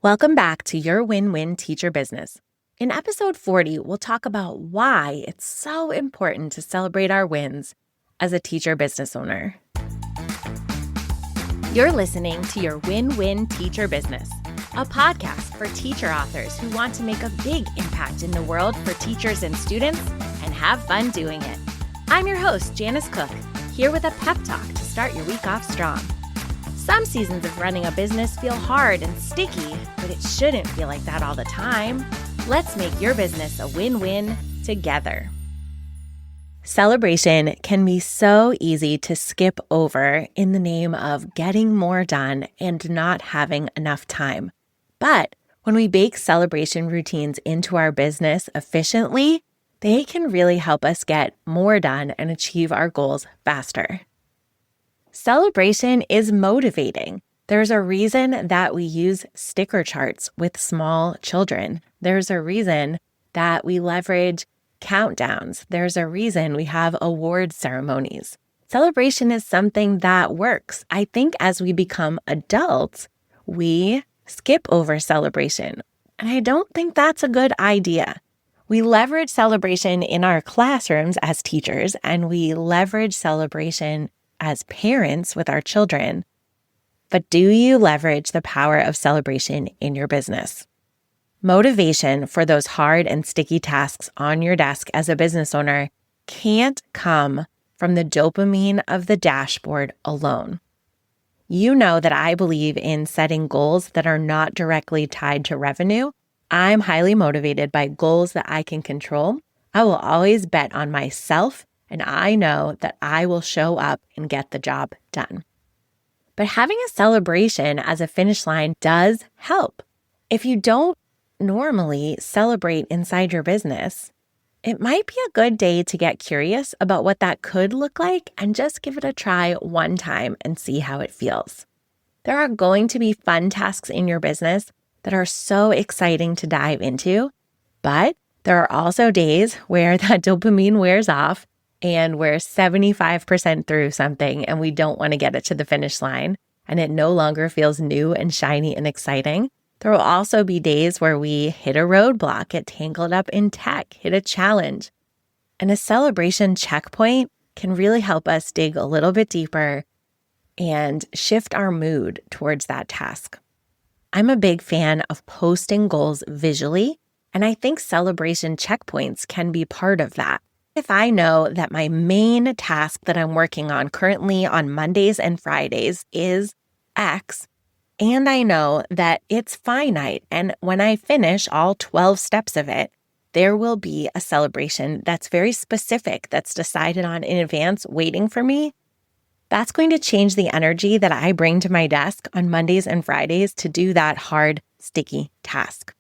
Welcome back to Your Win-Win Teacher Business. In episode 40, we'll talk about why it's so important to celebrate our wins as a teacher business owner. You're listening to Your Win-Win Teacher Business, a podcast for teacher authors who want to make a big impact in the world for teachers and students and have fun doing it. I'm your host, Janice Cook, here with a pep talk to start your week off strong. Some seasons of running a business feel hard and sticky, but it shouldn't feel like that all the time. Let's make your business a win-win together. Celebration can be so easy to skip over in the name of getting more done and not having enough time. But when we bake celebration routines into our business efficiently, they can really help us get more done and achieve our goals faster. Celebration is motivating. There's a reason that we use sticker charts with small children. There's a reason that we leverage countdowns. There's a reason we have award ceremonies. Celebration is something that works. I think as we become adults, we skip over celebration. And I don't think that's a good idea. We leverage celebration in our classrooms as teachers, and we leverage celebration as parents with our children. But do you leverage the power of celebration in your business? Motivation for those hard and sticky tasks on your desk as a business owner can't come from the dopamine of the dashboard alone. You know that I believe in setting goals that are not directly tied to revenue. I'm highly motivated by goals that I can control. I will always bet on myself, and I know that I will show up and get the job done. But having a celebration as a finish line does help. If you don't normally celebrate inside your business, it might be a good day to get curious about what that could look like and just give it a try one time and see how it feels. There are going to be fun tasks in your business that are so exciting to dive into, but there are also days where that dopamine wears off and we're 75% through something and we don't want to get it to the finish line and it no longer feels new and shiny and exciting. There will also be days where we hit a roadblock, get tangled up in tech, hit a challenge. And a celebration checkpoint can really help us dig a little bit deeper and shift our mood towards that task. I'm a big fan of posting goals visually, and I think celebration checkpoints can be part of that. If I know that my main task that I'm working on currently on Mondays and Fridays is X, and I know that it's finite, and when I finish all 12 steps of it, there will be a celebration that's very specific, that's decided on in advance, waiting for me. That's going to change the energy that I bring to my desk on Mondays and Fridays to do that hard, sticky task.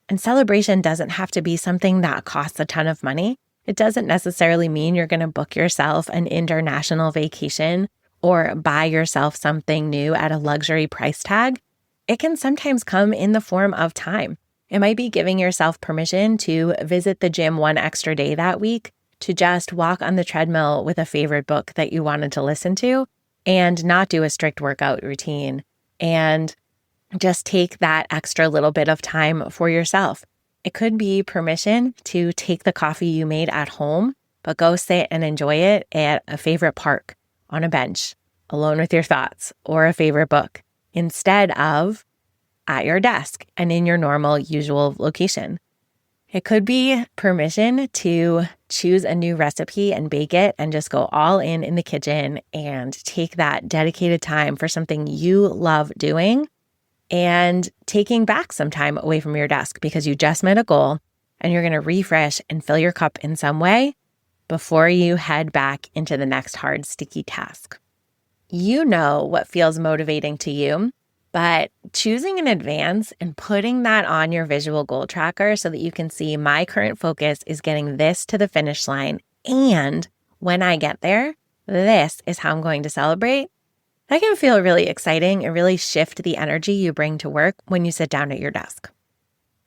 And celebration doesn't have to be something that costs a ton of money. It doesn't necessarily mean you're going to book yourself an international vacation or buy yourself something new at a luxury price tag. It can sometimes come in the form of time. It might be giving yourself permission to visit the gym one extra day that week, to just walk on the treadmill with a favorite book that you wanted to listen to and not do a strict workout routine, and just take that extra little bit of time for yourself. It could be permission to take the coffee you made at home, but go sit and enjoy it at a favorite park, on a bench, alone with your thoughts, or a favorite book, instead of at your desk and in your normal, usual location. It could be permission to choose a new recipe and bake it and just go all in the kitchen and take that dedicated time for something you love doing and taking back some time away from your desk because you just met a goal and you're going to refresh and fill your cup in some way before you head back into the next hard, sticky task. You know what feels motivating to you, but choosing in advance and putting that on your visual goal tracker so that you can see my current focus is getting this to the finish line. And when I get there, this is how I'm going to celebrate. That can feel really exciting and really shift the energy you bring to work when you sit down at your desk.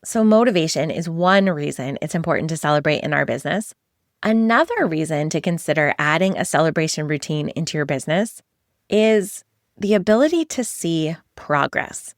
So motivation is one reason it's important to celebrate in our business. Another reason to consider adding a celebration routine into your business is the ability to see progress.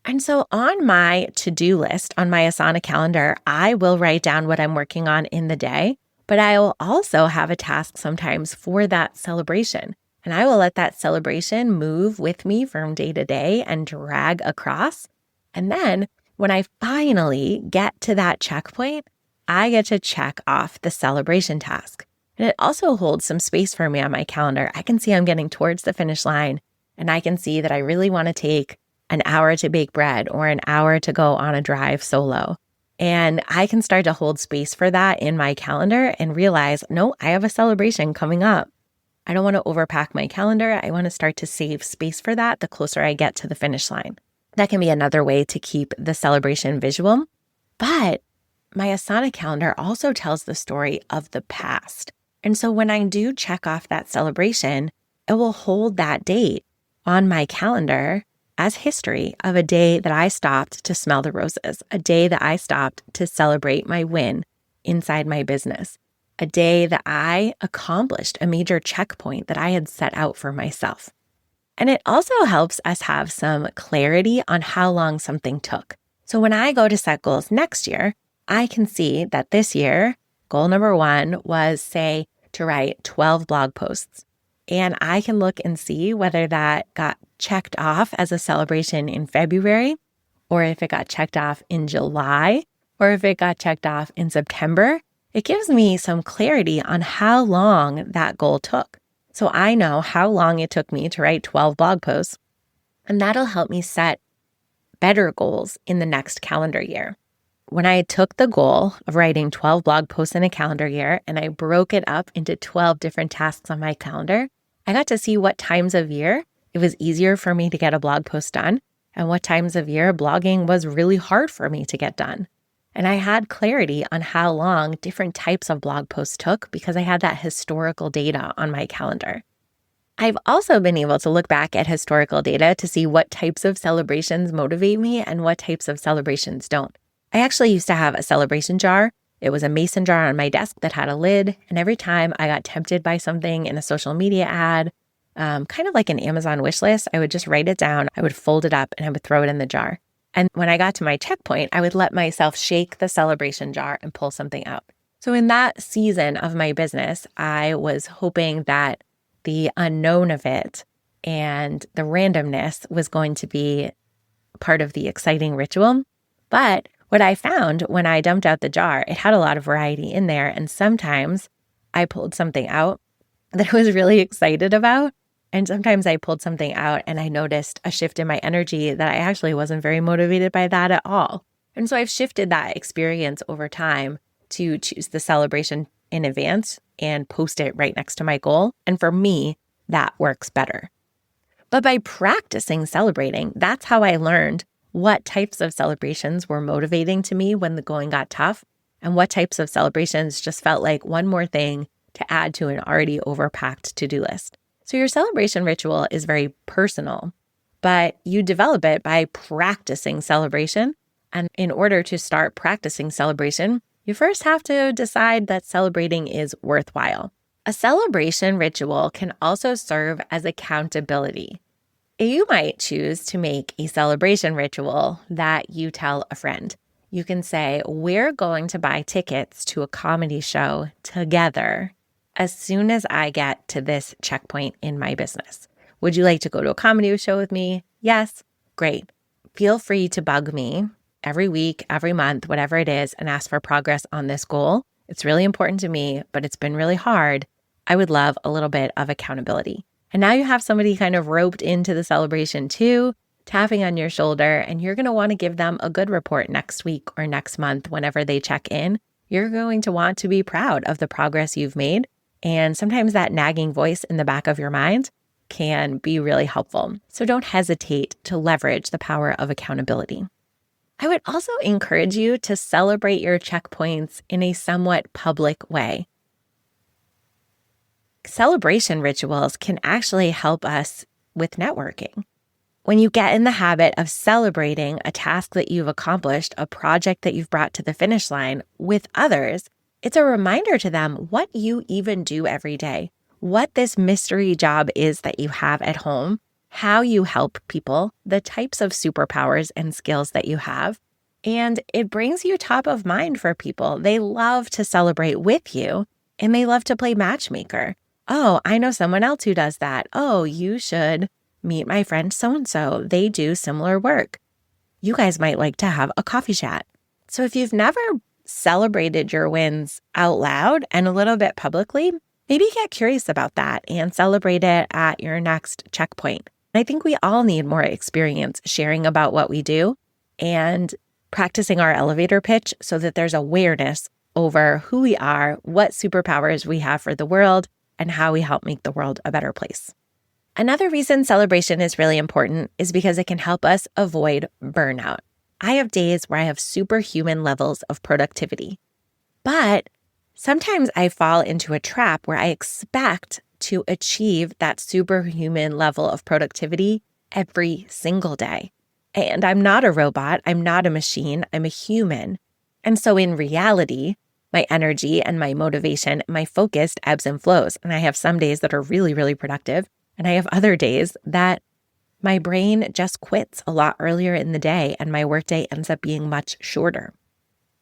And so on my to-do list, on my Asana calendar, I will write down what I'm working on in the day, but I will also have a task sometimes for that celebration. And I will let that celebration move with me from day to day and drag across. And then when I finally get to that checkpoint, I get to check off the celebration task. And it also holds some space for me on my calendar. I can see I'm getting towards the finish line, and I can see that I really want to take an hour to bake bread or an hour to go on a drive solo. And I can start to hold space for that in my calendar and realize, no, I have a celebration coming up. I don't want to overpack my calendar. I want to start to save space for that the closer I get to the finish line. That can be another way to keep the celebration visual. But my Asana calendar also tells the story of the past. And so when I do check off that celebration, it will hold that date on my calendar as history of a day that I stopped to smell the roses, a day that I stopped to celebrate my win inside my business, a day that I accomplished a major checkpoint that I had set out for myself. And it also helps us have some clarity on how long something took. So when I go to set goals next year, I can see that this year, goal number 1 was, say, to write 12 blog posts. And I can look and see whether that got checked off as a celebration in February, or if it got checked off in July, or if it got checked off in September. It gives me some clarity on how long that goal took. So I know how long it took me to write 12 blog posts, and that'll help me set better goals in the next calendar year. When I took the goal of writing 12 blog posts in a calendar year and I broke it up into 12 different tasks on my calendar, I got to see what times of year it was easier for me to get a blog post done and what times of year blogging was really hard for me to get done. And I had clarity on how long different types of blog posts took because I had that historical data on my calendar. I've also been able to look back at historical data to see what types of celebrations motivate me and what types of celebrations don't. I actually used to have a celebration jar. It was a mason jar on my desk that had a lid. And every time I got tempted by something in a social media ad, kind of like an Amazon wish list, I would just write it down, I would fold it up, and I would throw it in the jar. And when I got to my checkpoint, I would let myself shake the celebration jar and pull something out. So in that season of my business, I was hoping that the unknown of it and the randomness was going to be part of the exciting ritual. But what I found when I dumped out the jar, it had a lot of variety in there. And sometimes I pulled something out that I was really excited about. And sometimes I pulled something out and I noticed a shift in my energy that I actually wasn't very motivated by that at all. And so I've shifted that experience over time to choose the celebration in advance and post it right next to my goal. And for me, that works better. But by practicing celebrating, that's how I learned what types of celebrations were motivating to me when the going got tough, and what types of celebrations just felt like one more thing to add to an already overpacked to-do list. So your celebration ritual is very personal, but you develop it by practicing celebration. And in order to start practicing celebration, you first have to decide that celebrating is worthwhile. A celebration ritual can also serve as accountability. You might choose to make a celebration ritual that you tell a friend. You can say, we're going to buy tickets to a comedy show together as soon as I get to this checkpoint in my business. Would you like to go to a comedy show with me? Yes? Great. Feel free to bug me every week, every month, whatever it is, and ask for progress on this goal. It's really important to me, but it's been really hard. I would love a little bit of accountability. And now you have somebody kind of roped into the celebration too, tapping on your shoulder, and you're going to want to give them a good report next week or next month whenever they check in. You're going to want to be proud of the progress you've made. And sometimes that nagging voice in the back of your mind can be really helpful. So don't hesitate to leverage the power of accountability. I would also encourage you to celebrate your checkpoints in a somewhat public way. Celebration rituals can actually help us with networking. When you get in the habit of celebrating a task that you've accomplished, a project that you've brought to the finish line with others, it's a reminder to them what you even do every day, what this mystery job is that you have at home, how you help people, the types of superpowers and skills that you have. And it brings you top of mind for people. They love to celebrate with you and they love to play matchmaker. Oh, I know someone else who does that. Oh, you should meet my friend so-and-so. They do similar work. You guys might like to have a coffee chat. So if you've never celebrated your wins out loud and a little bit publicly, maybe get curious about that and celebrate it at your next checkpoint. I think we all need more experience sharing about what we do and practicing our elevator pitch so that there's awareness over who we are, what superpowers we have for the world, and how we help make the world a better place. Another reason celebration is really important is because it can help us avoid burnout. I have days where I have superhuman levels of productivity, but sometimes I fall into a trap where I expect to achieve that superhuman level of productivity every single day. And I'm not a robot. I'm not a machine. I'm a human. And so in reality, my energy and my motivation, my focus ebbs and flows. And I have some days that are really, really productive. And I have other days that my brain just quits a lot earlier in the day and my workday ends up being much shorter.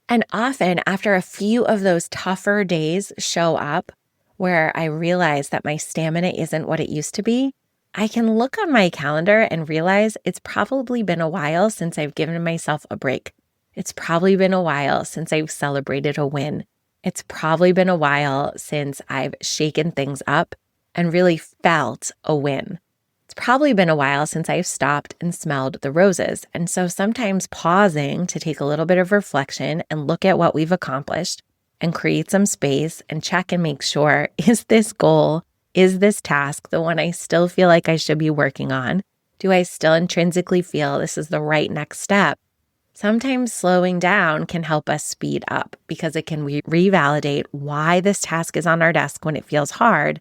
And often after a few of those tougher days show up where I realize that my stamina isn't what it used to be, I can look on my calendar and realize it's probably been a while since I've given myself a break. It's probably been a while since I've celebrated a win. It's probably been a while since I've shaken things up and really felt a win. It's probably been a while since I've stopped and smelled the roses. And so sometimes pausing to take a little bit of reflection and look at what we've accomplished and create some space and check and make sure, is this goal, is this task the one I still feel like I should be working on? Do I still intrinsically feel this is the right next step? Sometimes slowing down can help us speed up because it can revalidate why this task is on our desk when it feels hard.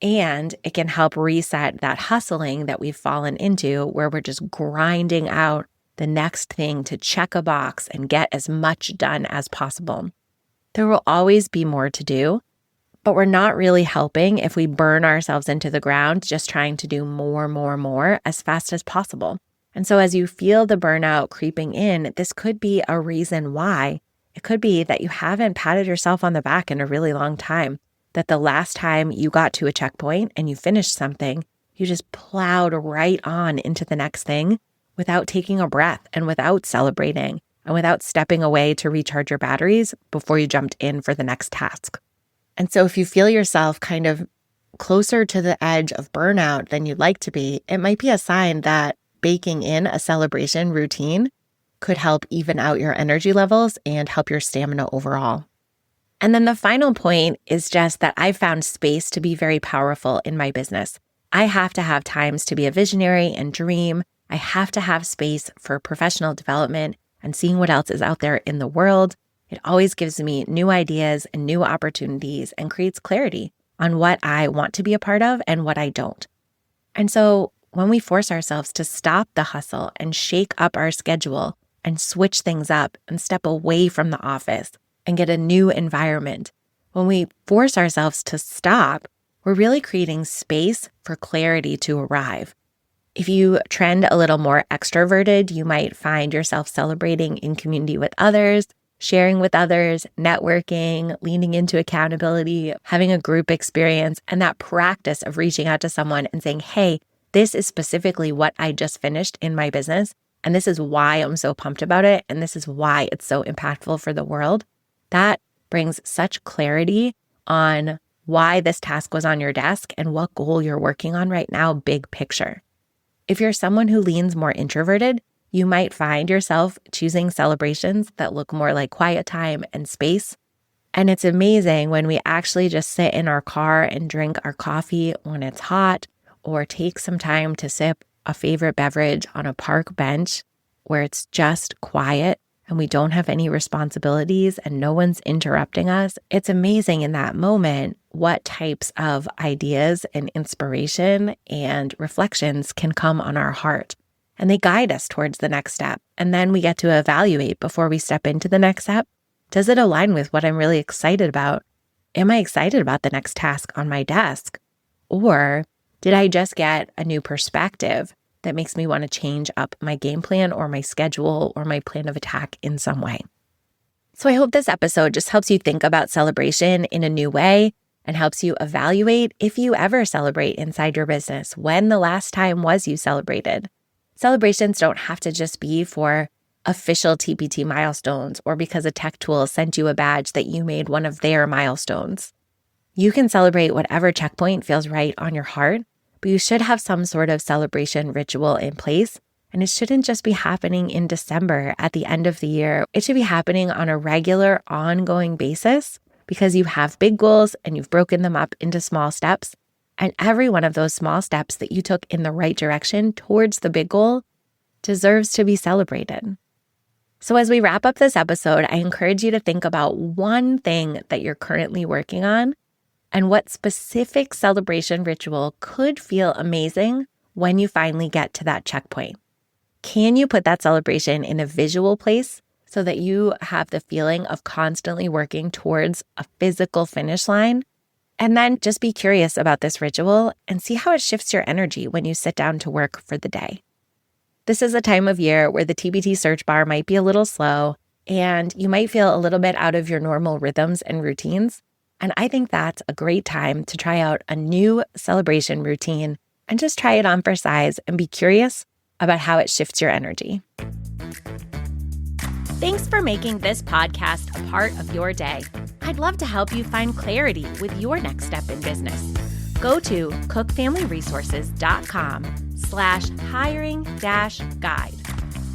And it can help reset that hustling that we've fallen into where we're just grinding out the next thing to check a box and get as much done as possible. There will always be more to do, but we're not really helping if we burn ourselves into the ground just trying to do more as fast as possible. And so as you feel the burnout creeping in, this could be a reason why. It could be that you haven't patted yourself on the back in a really long time. That the last time you got to a checkpoint and you finished something, you just plowed right on into the next thing without taking a breath and without celebrating and without stepping away to recharge your batteries before you jumped in for the next task. And so if you feel yourself kind of closer to the edge of burnout than you'd like to be, it might be a sign that baking in a celebration routine could help even out your energy levels and help your stamina overall. And then the final point is just that I found space to be very powerful in my business. I have to have times to be a visionary and dream. I have to have space for professional development and seeing what else is out there in the world. It always gives me new ideas and new opportunities and creates clarity on what I want to be a part of and what I don't. And so when we force ourselves to stop the hustle and shake up our schedule and switch things up and step away from the office and get a new environment, when we force ourselves to stop, we're really creating space for clarity to arrive. If you trend a little more extroverted, you might find yourself celebrating in community with others, sharing with others, networking, leaning into accountability, having a group experience, and that practice of reaching out to someone and saying, hey, this is specifically what I just finished in my business, and this is why I'm so pumped about it, and this is why it's so impactful for the world. That brings such clarity on why this task was on your desk and what goal you're working on right now, big picture. If you're someone who leans more introverted, you might find yourself choosing celebrations that look more like quiet time and space. And it's amazing when we actually just sit in our car and drink our coffee when it's hot, or take some time to sip a favorite beverage on a park bench where it's just quiet and we don't have any responsibilities and no one's interrupting us. It's amazing in that moment what types of ideas and inspiration and reflections can come on our heart. And they guide us towards the next step. And then we get to evaluate before we step into the next step. Does it align with what I'm really excited about? Am I excited about the next task on my desk? Or Did I just get a new perspective that makes me want to change up my game plan or my schedule or my plan of attack in some way? So I hope this episode just helps you think about celebration in a new way and helps you evaluate if you ever celebrate inside your business, when the last time was you celebrated. Celebrations don't have to just be for official TPT milestones or because a tech tool sent you a badge that you made one of their milestones. You can celebrate whatever checkpoint feels right on your heart, but you should have some sort of celebration ritual in place. And it shouldn't just be happening in December at the end of the year. It should be happening on a regular, ongoing basis because you have big goals and you've broken them up into small steps. And every one of those small steps that you took in the right direction towards the big goal deserves to be celebrated. So as we wrap up this episode, I encourage you to think about one thing that you're currently working on and what specific celebration ritual could feel amazing when you finally get to that checkpoint. Can you put that celebration in a visual place so that you have the feeling of constantly working towards a physical finish line? And then just be curious about this ritual and see how it shifts your energy when you sit down to work for the day. This is a time of year where the TBT search bar might be a little slow and you might feel a little bit out of your normal rhythms and routines. And I think that's a great time to try out a new celebration routine and just try it on for size and be curious about how it shifts your energy. Thanks for making this podcast a part of your day. I'd love to help you find clarity with your next step in business. Go to cookfamilyresources.com/hiring-guide.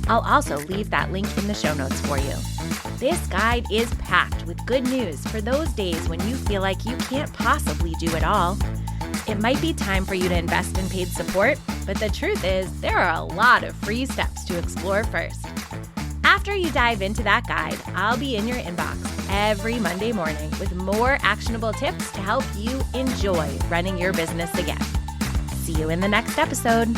I'll also leave that link in the show notes for you. This guide is packed with good news for those days when you feel like you can't possibly do it all. It might be time for you to invest in paid support, but the truth is there are a lot of free steps to explore first. After you dive into that guide, I'll be in your inbox every Monday morning with more actionable tips to help you enjoy running your business again. See you in the next episode.